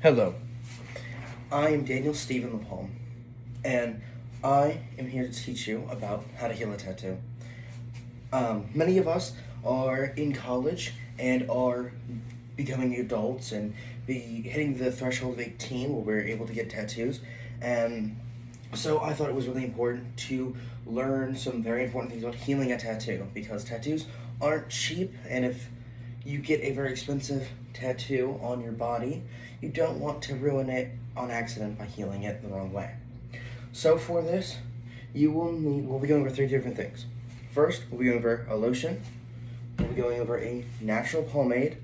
Hello, I am Daniel Stephen LaPalme, and I am here to teach you about how to heal a tattoo. Many of us are in college and are becoming adults and be hitting the threshold of 18 where we're able to get tattoos, and so I thought it was really important to learn some very important things about healing a tattoo because tattoos aren't cheap, and if you get a very expensive tattoo on your body, you don't want to ruin it on accident by healing it the wrong way. So for this, we'll be going over three different things. First, we'll be going over a lotion, we'll be going over a natural pomade,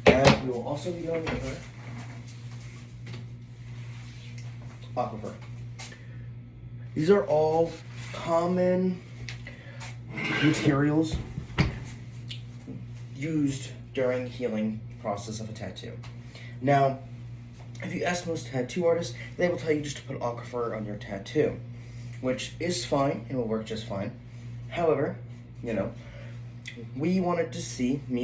and we will also be going over aquifer. These are all common materials used during the healing process of a tattoo. Now, if you ask most tattoo artists, they will tell you just to put aquifer on your tattoo, which is fine and will work just fine. However, me and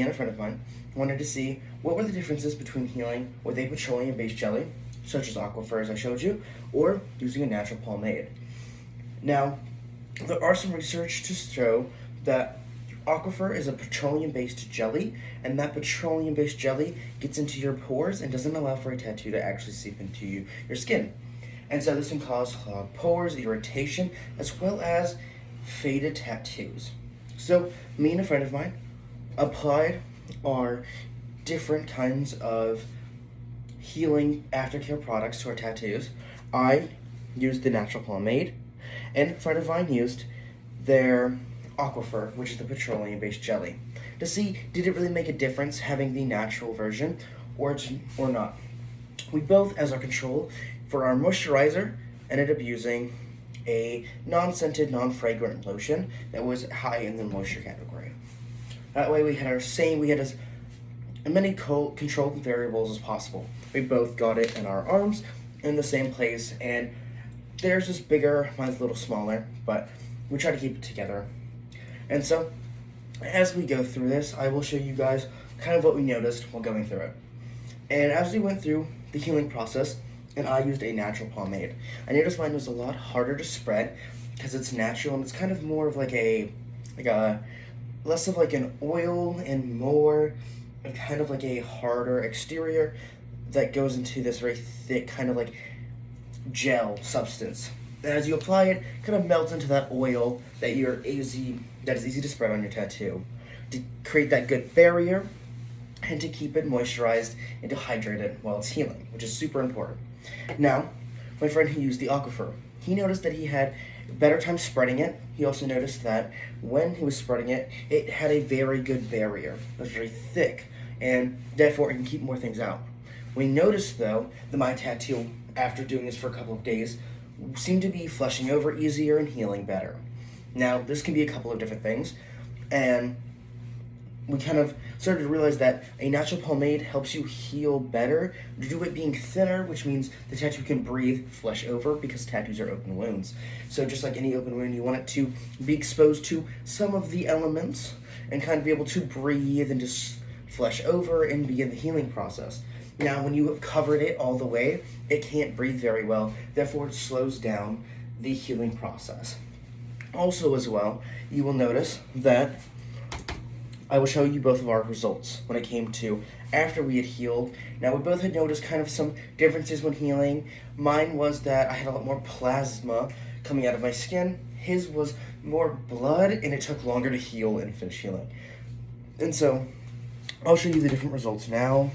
a friend of mine, wanted to see what were the differences between healing with a petroleum-based jelly, such as aquifer as I showed you, or using a natural pomade. Now, there are some research to show that aquifer is a petroleum-based jelly, and that petroleum-based jelly gets into your pores and doesn't allow for a tattoo to actually seep into your skin. And so this can cause clogged pores, irritation, as well as faded tattoos. So me and a friend of mine applied our different kinds of healing aftercare products to our tattoos. I used the natural pomade, and a friend of mine used their aquifer, which is the petroleum-based jelly, to see did it really make a difference having the natural version or not. We both, as our control for our moisturizer, ended up using a non-scented, non-fragrant lotion that was high in the moisture category. That way we had as many controlled variables as possible. We both got it in our arms in the same place, and theirs is bigger, mine's a little smaller, but we try to keep it together. And so, as we go through this, I will show you guys kind of what we noticed while going through it. And as we went through the healing process, and I used a natural pomade, I noticed mine was a lot harder to spread because it's natural and it's kind of more of like a less of like an oil and more of kind of like a harder exterior that goes into this very thick kind of like gel substance. And as you apply it, kind of melts into that oil that is easy to spread on your tattoo to create that good barrier and to keep it moisturized and to hydrate it while it's healing, which is super important. Now, my friend who used the aquifer, he noticed that he had a better time spreading it. He also noticed that when he was spreading it, it had a very good barrier. It was very thick, and therefore it can keep more things out. We noticed, though, that my tattoo, after doing this for a couple of days, seemed to be flushing over easier and healing better. Now, this can be a couple of different things, and we kind of started to realize that a natural pomade helps you heal better due to it being thinner, which means the tattoo can breathe, flesh over, because tattoos are open wounds. So just like any open wound, you want it to be exposed to some of the elements and kind of be able to breathe and just flesh over and begin the healing process. Now, when you have covered it all the way, it can't breathe very well, therefore it slows down the healing process. Also, as well, you will notice that I will show you both of our results when it came to after we had healed. Now, we both had noticed kind of some differences when healing. Mine was that I had a lot more plasma coming out of my skin. His was more blood, and it took longer to heal and finish healing. And so, I'll show you the different results now.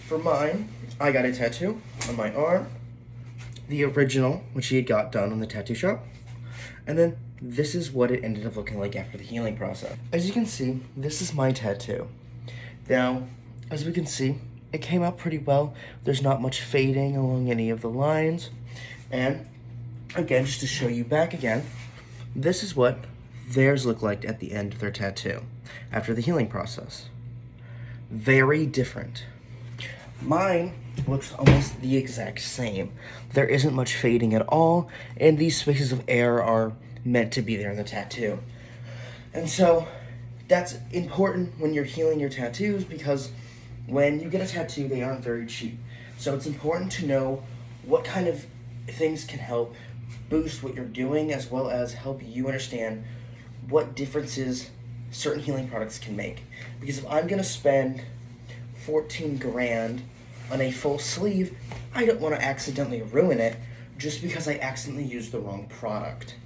For mine, I got a tattoo on my arm, the original, which he had got done in the tattoo shop, and then this is what it ended up looking like after the healing process. As you can see, this is my tattoo. Now, as we can see, it came out pretty well. There's not much fading along any of the lines. And again, just to show you back again, this is what theirs look like at the end of their tattoo after the healing process. Very different. Mine looks almost the exact same. There isn't much fading at all, and these spaces of air are meant to be there in the tattoo. And so that's important when you're healing your tattoos, because when you get a tattoo, they aren't very cheap. So it's important to know what kind of things can help boost what you're doing, as well as help you understand what differences certain healing products can make. Because if I'm gonna spend 14 grand on a full sleeve, I don't want to accidentally ruin it just because I accidentally used the wrong product.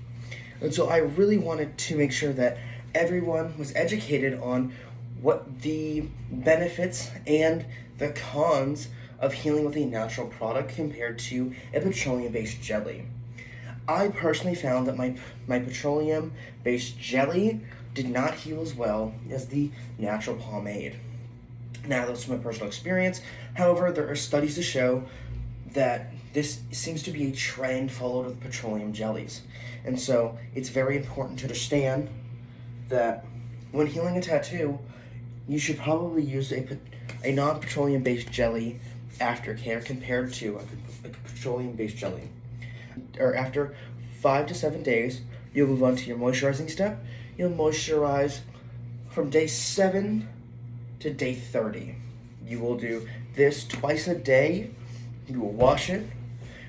And so I really wanted to make sure that everyone was educated on what the benefits and the cons of healing with a natural product compared to a petroleum-based jelly. I personally found that my petroleum-based jelly did not heal as well as the natural pomade. Now, that's my personal experience. However, there are studies to show that this seems to be a trend followed with petroleum jellies. And so it's very important to understand that when healing a tattoo, you should probably use a non-petroleum based jelly aftercare compared to a petroleum based jelly. Or after 5 to 7 days, you'll move on to your moisturizing step. You'll moisturize from day 7 to day 30. You will do this twice a day. You will wash it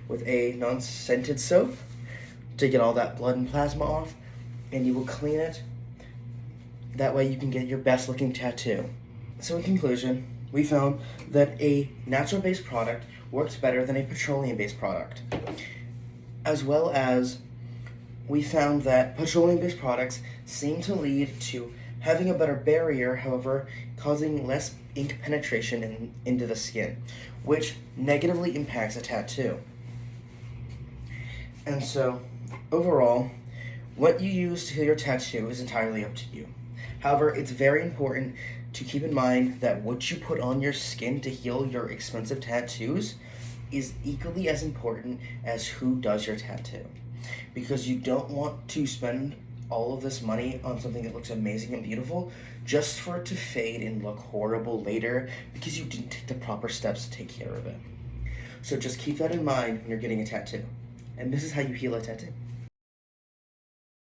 with a non-scented soap to get all that blood and plasma off, and you will clean it. That way you can get your best looking tattoo. So in conclusion, we found that a natural based product works better than a petroleum based product. As well as we found that petroleum based products seem to lead to having a better barrier, however, causing less ink penetration into the skin, which negatively impacts a tattoo. And so, overall, what you use to heal your tattoo is entirely up to you. However, it's very important to keep in mind that what you put on your skin to heal your expensive tattoos is equally as important as who does your tattoo. Because you don't want to spend all of this money on something that looks amazing and beautiful just for it to fade and look horrible later because you didn't take the proper steps to take care of it. So just keep that in mind when you're getting a tattoo. And this is how you heal a tattoo.